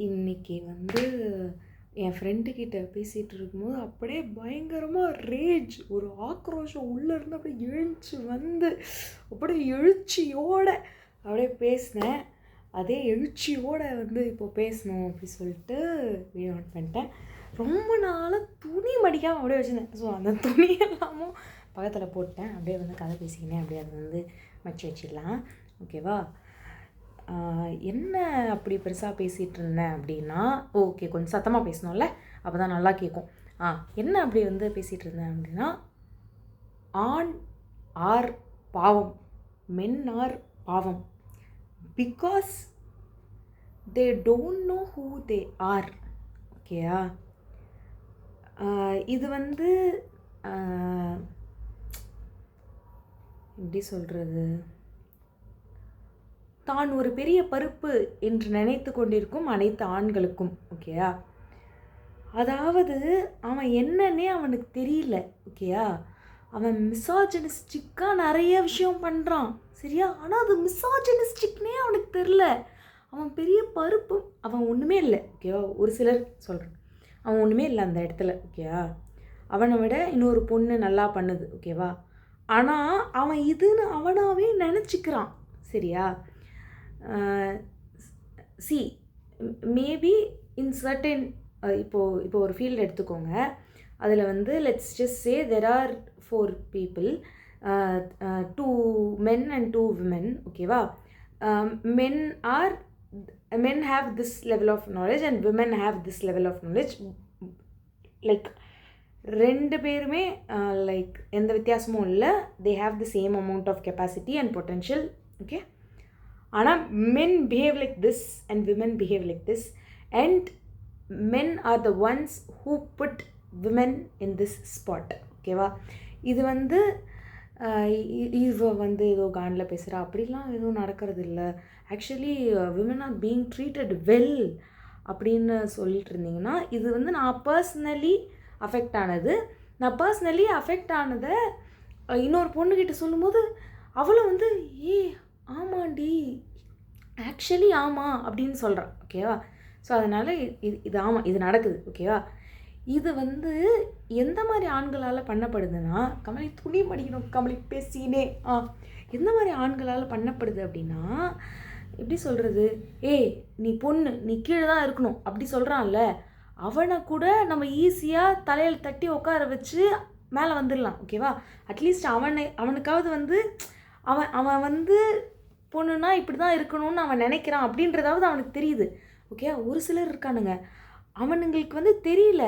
இன்னைக்கு வந்து என் ஃப்ரெண்டுக்கிட்ட பேசிகிட்டு இருக்கும்போது அப்படியே பயங்கரமாக ரேஜ், ஒரு ஆக்ரோஷம் உள்ளேருந்து அப்படியே எழுந்துச்சி வந்து அப்படியே எழுச்சியோட அப்படியே பேசினேன். அதே எழுச்சியோடு வந்து இப்போ பேசணும் அப்படி சொல்லிட்டு வீடியோ ஆன் பண்ணிட்டேன். ரொம்ப நாளாக துணி மடிக்காமல் அப்படியே வச்சுருந்தேன். ஸோ அந்த துணி எல்லாமும் பக்கத்தில் போட்டேன். அப்படியே வந்து கதை பேசிக்கினேன். அப்படியே அதை வந்து மடிச்சு வச்சிடலாம். ஓகேவா? என்ன அப்படி பெருசாக பேசிகிட்டு இருந்தேன் அப்படின்னா, ஓகே கொஞ்சம் சத்தமாக பேசணும்ல, அப்போ தான் நல்லா கேட்கும். என்ன அப்படி வந்து பேசிகிட்டு இருந்தேன் அப்படின்னா, ஆண் ஆர் பாவம், மென் ஆர் பாவம், because they don't know who they are. ஓகேயா? இது வந்து எப்படி சொல்கிறது, தான் ஒரு பெரிய பருப்பு என்று நினைத்து கொண்டிருக்கும் அனைத்து ஆண்களுக்கும். ஓகேயா? அதாவது அவன் என்னன்னே அவனுக்கு தெரியல. ஓகேயா? அவன் மிசாஜினிஸ்டிக்காக நிறைய விஷயம் பண்ணுறான். சரியா? ஆனால் அது மிசாஜினிஸ்டிக்னே அவனுக்கு தெரில. அவன் பெரிய பருப்பு, அவன் ஒன்றுமே இல்லை. ஓகேவா? ஒரு சிலர் சொல்கிறேன், அவன் ஒன்றுமே இல்லை அந்த இடத்துல. ஓகேவா? அவனை விட இன்னொரு பொண்ணு நல்லா பண்ணுது. ஓகேவா? ஆனால் அவன் இதுன்னு அவனாவே நினச்சிக்கிறான். சரியா? சி மேபி இன் சர்டன் இப்போ ஒரு ஃபீல்டு எடுத்துக்கோங்க. அதில் வந்து let's just say there are 4 people, 2 men and 2 women. ஓகேவா? men have this level of knowledge and women have this level of knowledge. Like ரெண்டு பேருமே லைக் எந்த வித்தியாசமும் இல்லை. They have the same amount of capacity and potential. Okay? ஆனால் men behave like this and women behave like this, and men are the ones who put women in this spot. ஓகேவா? இது வந்து இவ வந்து ஏதோ காண்டில் பேசுகிறா, அப்படிலாம் எதுவும் நடக்கிறது இல்லை. Actually women are being treated well அப்படின்னு சொல்லிட்டு இருந்தீங்கன்னா, இது வந்து நான் பர்சனலி அஃபெக்ட் ஆனது. நான் பர்சனலி அஃபெக்ட் ஆனதை இன்னொரு பொண்ணுக்கிட்ட சொல்லும்போது அவளும் வந்து ஆமாண்டி, ஆக்சுவலி ஆமாம் அப்படின்னு சொல்கிறான். ஓகேவா? ஸோ அதனால் இது ஆமாம், இது நடக்குது. ஓகேவா? இது வந்து எந்த மாதிரி ஆண்களால் பண்ணப்படுதுன்னா, கமலி துணி மடிக்கணும், கமலி பேசினே எந்த மாதிரி ஆண்களால் பண்ணப்படுது அப்படின்னா, எப்படி சொல்கிறது, நீ பொண்ணு, நீ கீழே தான் இருக்கணும் அப்படி சொல்கிறான்ல, அவனை கூட நம்ம ஈஸியாக தலையில் தட்டி உட்கார வச்சு மேலே வந்துடலாம். ஓகேவா? அட்லீஸ்ட் அவனுக்காவது வந்து அவன் வந்து பொண்ணுன்னா இப்படி தான் இருக்கணும்னு அவன் நினைக்கிறான் அப்படின்றதாவது அவனுக்கு தெரியுது. ஓகே? ஒரு சிலர் இருக்கானுங்க, அவனுங்களுக்கு வந்து தெரியல,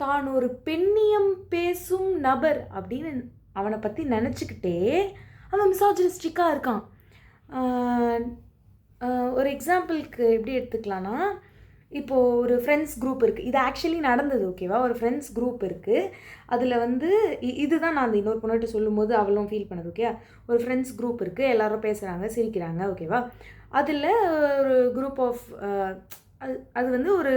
தான் ஒரு பெண்ணியம் பேசும் நபர் அப்படின்னு அவனை பற்றி நினச்சிக்கிட்டே அவன் மிசாஜினிஸ்டிக்காக இருக்கான். ஒரு எக்ஸாம்பிளுக்கு எப்படி எடுத்துக்கலான்னா, இப்போது ஒரு ஃப்ரெண்ட்ஸ் குரூப் இருக்குது. இது ஆக்சுவலி நடந்தது. ஓகேவா? ஒரு ஃப்ரெண்ட்ஸ் குரூப் இருக்குது. அதில் வந்து இதுதான் நான் அந்த இன்னொரு பொண்ணுகிட்ட சொல்லும்போது அவளும் ஃபீல் பண்ணது. ஓகே? ஒரு ஃப்ரெண்ட்ஸ் குரூப் இருக்குது, எல்லோரும் பேசுகிறாங்க, சிரிக்கிறாங்க. ஓகேவா? அதில் ஒரு குரூப் ஆஃப் அது வந்து ஒரு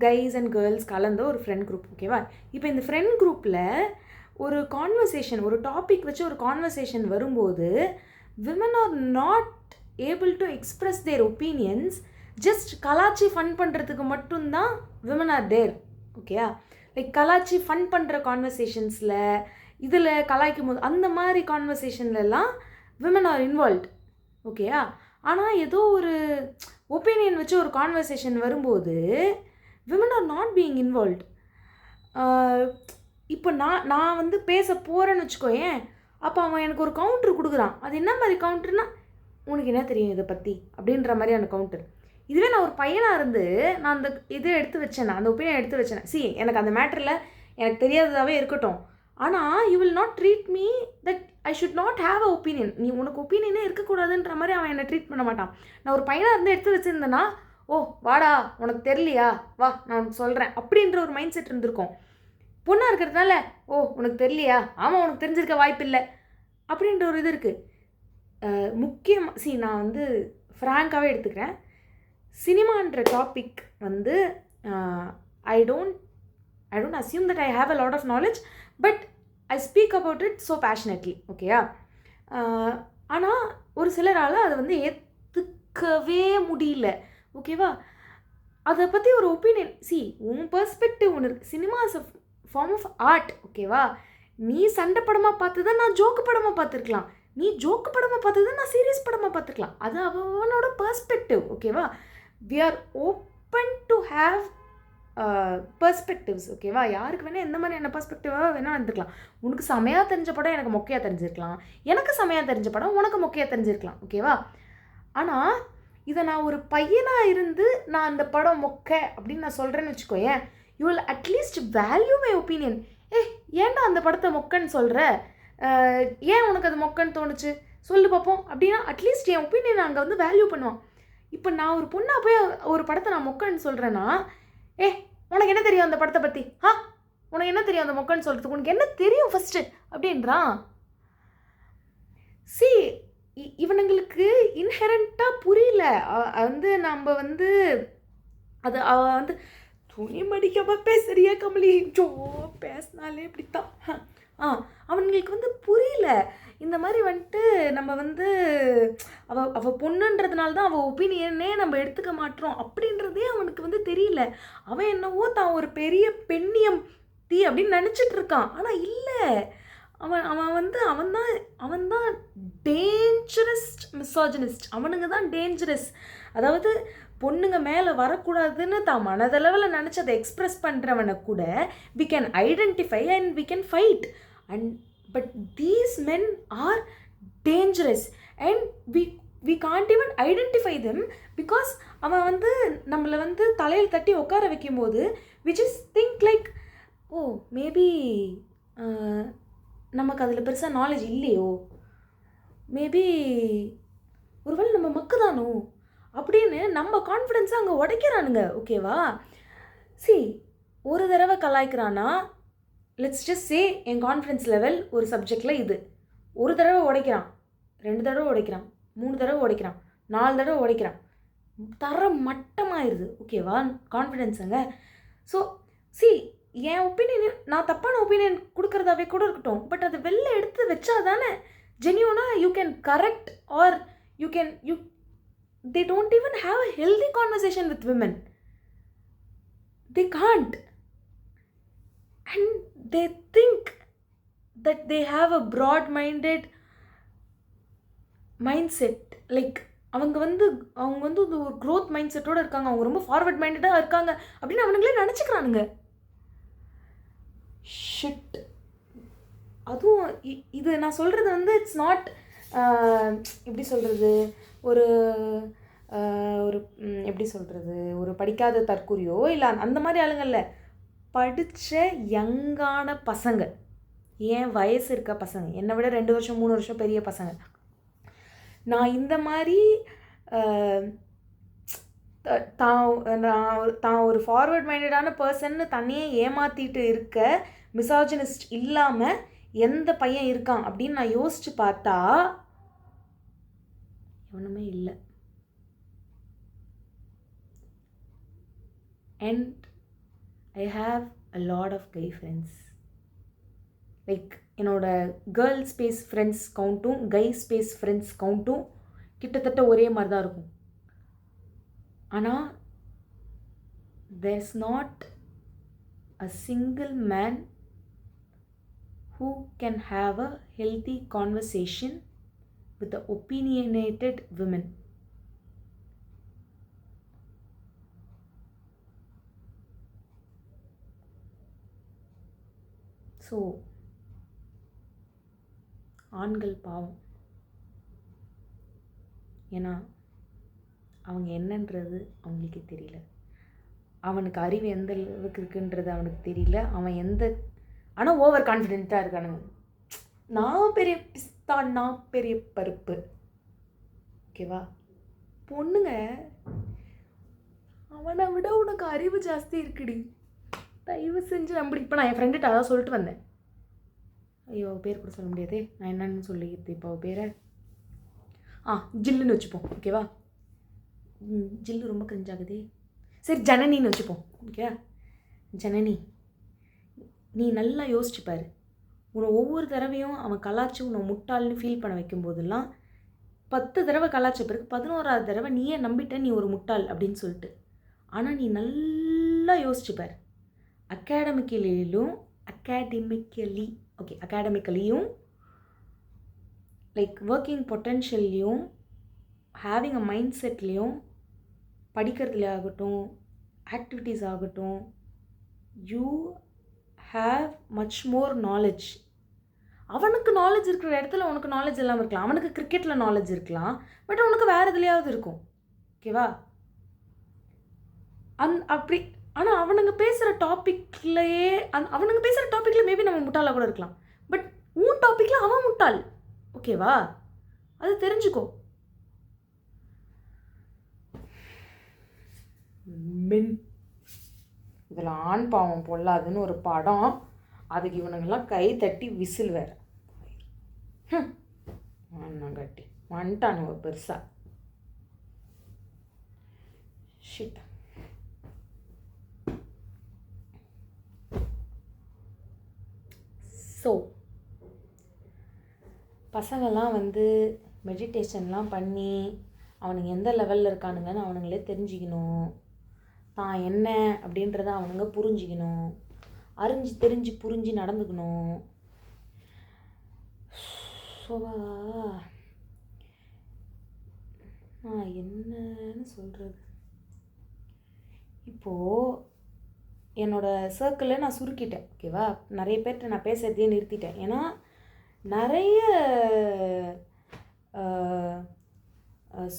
கைஸ் அண்ட் கேர்ள்ஸ் கலந்த ஒரு ஃப்ரெண்ட் குரூப். ஓகேவா? இப்போ இந்த ஃப்ரெண்ட் குரூப்பில் ஒரு கான்வர்சேஷன், ஒரு டாபிக் வச்சு ஒரு கான்வர்சேஷன் வரும்போது women are not able to express their opinions. Just கலாச்சி ஃபன் பண்ணுறதுக்கு மட்டும்தான் women are there. ஓகேயா? லைக் கலாச்சி ஃபன் பண்ணுற கான்வர்சேஷன்ஸில் இதில் கலாய்க்கும் போது அந்த மாதிரி கான்வர்சேஷன்லலாம் women are involved. ஓகேயா? ஆனால் ஏதோ ஒரு ஒப்பீனியன் வச்சு ஒரு கான்வர்சேஷன் வரும்போது women are not being involved. இப்போ நான் வந்து பேச போகிறேன்னு வச்சுக்கோயேன், அப்போ அவன் எனக்கு ஒரு கவுண்டர் கொடுக்குறான். அது என்ன மாதிரி கவுண்டர்னா, உனக்கு என்ன தெரியும் இதை பற்றி அப்படின்ற மாதிரியான கவுண்டர். இதுவே நான் ஒரு பையனாக இருந்து நான் அந்த இதை எடுத்து வச்சேன், அந்த ஒப்பீனியன் எடுத்து வச்சேன், எனக்கு அந்த மேட்டரில் எனக்கு தெரியாததாகவே இருக்கட்டும், ஆனால் you will not treat me that I should not have a opinion. நீ உனக்கு ஒப்பீனியனே இருக்கக்கூடாதுன்ற மாதிரி அவன் என்னை ட்ரீட் பண்ண மாட்டான். நான் ஒரு பையனாக இருந்து எடுத்து வச்சுருந்தேன்னா, வாடா உனக்கு தெரியலையா, வா நான் உனக்கு சொல்கிறேன் அப்படின்ற ஒரு மைண்ட் செட் இருந்திருக்கும். பொண்ணாக இருக்கிறதுனால உனக்கு தெரியலையா, ஆமாம் உனக்கு தெரிஞ்சிருக்க வாய்ப்பு இல்லை அப்படின்ற ஒரு இது இருக்குது. முக்கியமாக நான் வந்து ஃப்ராங்காகவே எடுத்துக்கிறேன். சினிமான்ற டாபிக் வந்து I don't assume that I have a lot of knowledge, but I speak about it so passionately. ஓகேயா? ஆனால் ஒரு சிலரால் அதை வந்து ஏற்றுக்கவே முடியல. ஓகேவா? அதை பற்றி ஒரு ஒப்பீனியன். உன் பெர்ஸ்பெக்டிவ் ஒன்று இருக்குது. Cinema is a form of art, ஓகேவா? நீ சண்டை படமாக பார்த்து தான் நான் ஜோக்கு படமாக பார்த்துருக்கலாம், நீ ஜோக்கு படமாக பார்த்து தான் நான் சீரியஸ் படமாக பார்த்துருக்கலாம். அது அவனோட பெர்ஸ்பெக்டிவ், ஓகேவா? We are open to have perspectives, ஓகேவா? யாருக்கு வேணால் எந்த மாதிரியான பெர்ஸ்பெக்டிவாக வேணால் இருந்துக்கலாம். உனக்கு செமையாக தெரிஞ்ச படம் எனக்கு மொக்கையாக தெரிஞ்சிருக்கலாம், எனக்கு செமையாக தெரிஞ்ச படம் உனக்கு மொக்கையாக தெரிஞ்சிருக்கலாம், ஓகேவா? ஆனால் இதை நான் ஒரு பையனாக இருந்து நான் அந்த படம் மொக்கை அப்படின்னு நான் சொல்கிறேன்னு வச்சுக்கோயேன், you will at least value my opinion. ஏன்டா அந்த படத்தை மொக்கன்னு சொல்கிற, ஏன் உனக்கு அது மொக்கன்னு தோணுச்சு சொல்லு பார்ப்போம் அப்படின்னா அட்லீஸ்ட் என் ஒப்பீனியன் அங்கே வந்து வேல்யூ பண்ணுவான். இப்போ நான் ஒரு பொண்ணாக போய் ஒரு படத்தை நான் மொக்கன்னு சொல்கிறேன்னா, உனக்கு என்ன தெரியும் அந்த படத்தை பற்றி? உனக்கு என்ன தெரியும் அந்த மொக்கன்னு சொல்கிறதுக்கு? உனக்கு என்ன தெரியும் ஃபஸ்ட்டு அப்படின்றான். இவனுங்களுக்கு இன்ஹெரண்ட்டாக புரியல. வந்து நம்ம வந்து அது வந்து துணி மடிக்காம பேசுறியா கமலி, பேசினாலே இப்படித்தான். அவனுங்களுக்கு வந்து புரியல. இந்த மாதிரி வந்துட்டு நம்ம வந்து அவள் பொண்ணுன்றதுனால தான் அவள் ஒப்பீனியனே நம்ம எடுத்துக்க மாட்டோம் அப்படின்றதே அவனுக்கு வந்து தெரியல. அவன் என்னவோ தான் ஒரு பெரிய பெண்ணியம் தீ அப்படின்னு நினச்சிட்டு இருக்கான். ஆனால் இல்லை, அவன் தான் டேஞ்சரஸ் மிசாஜினிஸ்ட். அவனுங்க தான் டேஞ்சரஸ். அதாவது பொண்ணுங்க மேலே வரக்கூடாதுன்னு தான் மனதளவில் நினச்சி அதை எக்ஸ்ப்ரெஸ் பண்ணுறவனை கூட we can identify and we can fight. But these men are dangerous and we can't even identify them because அவன் வந்து நம்மளை வந்து தலையில் தட்டி உட்கார வைக்கும்போது we just think like, maybe நமக்கு அதில் பெருசாக நாலேஜ் இல்லையோ, மேபி ஒருவேளை நம்ம மக்குதானோ அப்படின்னு நம்ம கான்ஃபிடென்ஸை அங்கே உடைக்கிறானுங்க, ஓகேவா? ஒரு தடவை கலாய்க்கிறானா, லெட்ஸ் ஜஸ்ட் சே என் கான்ஃபிடென்ஸ் லெவல் ஒரு சப்ஜெக்டில் இது, ஒரு தடவை உடைக்கிறான், 2 தடவை உடைக்கிறான், 3 தடவை உடைக்கிறான், 4 தடவை உடைக்கிறான், தர மட்டமாயிருது, ஓகேவா? கான்ஃபிடென்ஸுங்க. ஸோ என் ஒப்பீனியன் நான் தப்பான ஒப்பீனியன் கொடுக்குறதாவே கூட இருக்கட்டும், பட் அதை வெளில எடுத்து வச்சா தானே ஜென்யூனாக you can correct or they don't even have a healthy conversation with women. They can't. And they think that they have a broad-minded mindset. Like அவங்க வந்து ஒரு க்ரோத் மைண்ட் செட்டோடு இருக்காங்க, அவங்க ரொம்ப ஃபார்வர்ட் மைண்டடாக இருக்காங்க அப்படின்னு அவனுங்களே நினச்சிக்கிறானுங்க. ஷிட். அதுவும் இது நான் சொல்கிறது வந்து இட்ஸ் நாட் எப்படி சொல்கிறது, ஒரு எப்படி சொல்கிறது, ஒரு படிக்காத தற்கூரியோ இல்லை அந்த மாதிரி ஆளுங்கள்ல, படித்த யங்கான பசங்க, ஏன் வயசு இருக்க பசங்க, என்னை விட 2 வருஷம் 3 வருஷம் பெரிய பசங்க. நான் இந்த மாதிரி தான் ஒரு ஃபார்வர்ட் மைண்டடான பர்சன்னு தன்னையே ஏமாற்றிட்டு இருக்க மிசாஜினிஸ்ட் இல்லாமல் எந்த பையன் இருக்கான் அப்படின்னு நான் யோசித்து பார்த்தா ஒன்றுமே இல்லை. And I have a lot of guy friends. Like என்னோட கேர்ள் ஸ்பேஸ் ஃப்ரெண்ட்ஸ் கவுண்ட்டும் கை ஸ்பேஸ் ஃப்ரெண்ட்ஸ் கவுண்ட்டும் கிட்டத்தட்ட ஒரே மாதிரி தான் இருக்கும். ஆனால் there's not a single man who can have a healthy conversation with the opinionated women. So ஆண்கள் பாவம். ஏன்னா அவங்க என்னன்றது அவங்களுக்கே தெரியல, அவனுக்கு அறிவு எந்த அளவுக்கு இருக்குன்றது அவனுக்கு தெரியல, ஆனால் ஓவர் கான்ஃபிடென்ட்டாக இருக்கானுங்க. நான் பெரிய பிஸ்தா, நான் பெரிய பருப்பு, ஓகேவா? பொண்ணுங்க அவனை விட உனக்கு அறிவு ஜாஸ்தி இருக்குடி, தயவு செஞ்சு நம்பி. இப்போ நான் என் ஃப்ரெண்டுகிட்ட அதான் சொல்லிட்டு வந்தேன். ஐயோ பேர் கூட சொல்ல முடியாதே, நான் என்னன்னு சொல்லிடுது இப்போ பேரை. ஜில்லுன்னு வச்சுப்போம், ஓகேவா? ஜில்லு ரொம்ப கிரிஞ்சாகுதே, சரி ஜனனின்னு வச்சுப்போம், ஓகேவா? ஜனனி, நீ நல்லா யோசிச்சுப்பார். உன்னை ஒவ்வொரு தடவையும் அவன் கலாச்சி உன்னை முட்டாள்னு ஃபீல் பண்ண வைக்கும்போதெல்லாம் 10 தடவை கலாச்ச பிறகு 11ஆவது தடவை நீயே நம்பிட்ட நீ ஒரு முட்டாள் அப்படின்னு சொல்லிட்டு, ஆனால் நீ நல்லா யோசிச்சுப்பார், அகாடமிக்கலியும் லைக் ஒர்க்கிங் பொட்டென்ஷியல்லையும் ஹேவிங் அ மைண்ட் செட்லேயும் படிக்கிறதுல ஆகட்டும், ஆக்டிவிட்டீஸ் ஆகட்டும், you have much more knowledge. அவனுக்கு நாலேஜ் இருக்கிற இடத்துல உனக்கு நாலேஜ் இல்லாமல் இருக்கலாம். அவனுக்கு கிரிக்கெட்டில் நாலேஜ் இருக்கலாம், பட் உனக்கு வேறு எதுலையாவது இருக்கும். ஓகேவா? அப்படி. ஆனால் அவனுங்க பேசுகிற டாப்பிக்லையே அவனுங்க பேசுகிற டாப்பிக்கில் மேபி நம்ம முட்டாளாக கூட இருக்கலாம், பட் உன் டாப்பிக்கில் அவன் முட்டாள். ஓகேவா? அது தெரிஞ்சுக்கோ. மென் இதில் ஆண் பாவம் பொல்லாதுன்னு ஒரு படம், அதுக்கு இவனுங்கெல்லாம் கை தட்டி விசில் வேறு கட்டி வந்துட்டானுங்க பெருசா. ஷிட். ஸோ பசங்கள்லாம் வந்து மெடிடேஷன்லாம் பண்ணி அவனுங்க எந்த லெவலில் இருக்கானுங்கன்னு அவனுங்களே தெரிஞ்சுக்கணும். தான் என்ன அப்படின்றத அவனுங்க புரிஞ்சிக்கணும். தெரிஞ்சு புரிஞ்சு நடந்துக்கணும். ஸோவா நான் என்னன்னு சொல்கிறது, இப்போது என்னோடய சர்க்கிளில் நான் சுருக்கிட்டேன். ஓகேவா? நிறைய பேர்கிட்ட நான் பேசுகிறதே நிறுத்திட்டேன். ஏன்னா நிறைய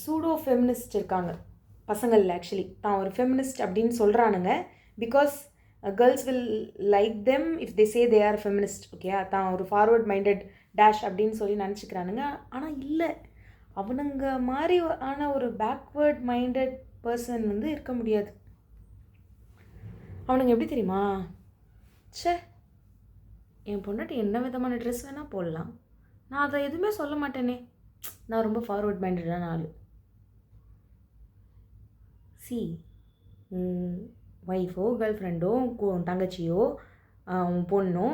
சூடோ ஃபெமினிஸ்ட் இருக்காங்க பசங்களில். ஆக்சுவலி தான் ஒரு ஃபெமினிஸ்ட் அப்படின்னு சொல்கிறானுங்க, because girls will like them if they say they are feminist. Okay, தான் ஒரு ஃபார்வர்ட் மைண்டட் டேஷ் அப்படின்னு சொல்லி நினச்சிக்கிறானுங்க. ஆனால் இல்லை, அவனுங்க மாதிரி ஆன ஒரு பேக்வேர்ட் மைண்டட் பர்சன் வந்து இருக்க முடியாது. அவனுங்க எப்படி தெரியுமா? என் பொண்டாட்டி என்ன விதமான ட்ரெஸ் வேணால் போடலாம், நான் அதை எதுவுமே சொல்ல மாட்டேனே, நான் ரொம்ப ஃபார்வர்ட் மைண்டடான ஆள். சி, ஒய்ஃபோ கேர்ள் ஃப்ரெண்டோ தங்கச்சியோ உன் பொண்ணோ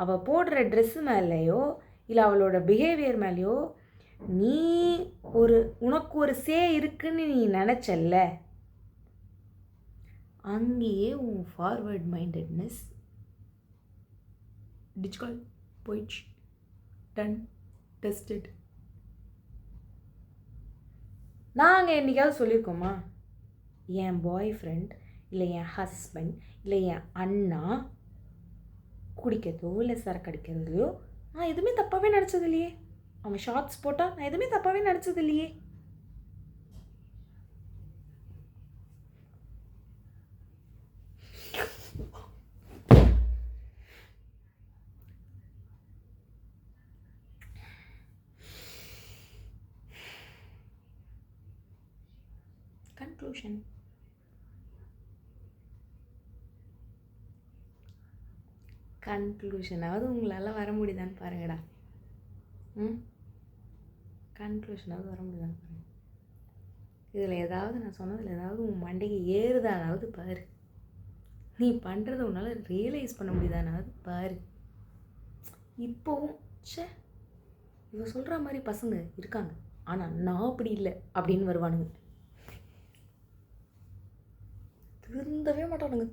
அவள் போடுற ட்ரெஸ்ஸு மேலேயோ இல்லை அவளோட பிஹேவியர் மேலேயோ நீ உனக்கு ஒரு சே இருக்குன்னு நீ நினச்சல்ல, அங்கேயே உன் ஃபார்வர்ட் மைண்டட்னஸ் டிஜிட்டல் போயிடுச்சு. Done, tested. நாங்கள் என்றைக்காவது சொல்லியிருக்கோமா, என் பாய் ஃப்ரெண்ட் இல்லை என் ஹஸ்பண்ட் இல்லை என் அண்ணா குடிக்கிறதோ இல்லை சரக்கு அடிக்கிறதையோ நான் எதுவுமே தப்பாகவே நினச்சது இல்லையே. அவன் ஷார்ட்ஸ் போட்டால் நான் எதுவுமே தப்பாகவே நினச்சது இல்லையே. கன்க்ளூஷனாவது உங்களால் வர முடியுதான்னு பாருங்கடா. கன்க்ளூஷனாவது வர முடியுதான்னு பாருங்க. இதில் ஏதாவது நான் சொன்னதில் ஏதாவது உன் மண்டைக்கு ஏறுதானாவது பாரு. நீ பண்ணுறத உன்னால் ரியலைஸ் பண்ண முடியுதானாவது பாரு. இப்போவும் இவ சொல்கிற மாதிரி பசங்க இருக்காங்க, ஆனால் நான் அப்படி இல்லை அப்படின்னு வருவானுங்க. திருந்தவே மாட்டானுங்க.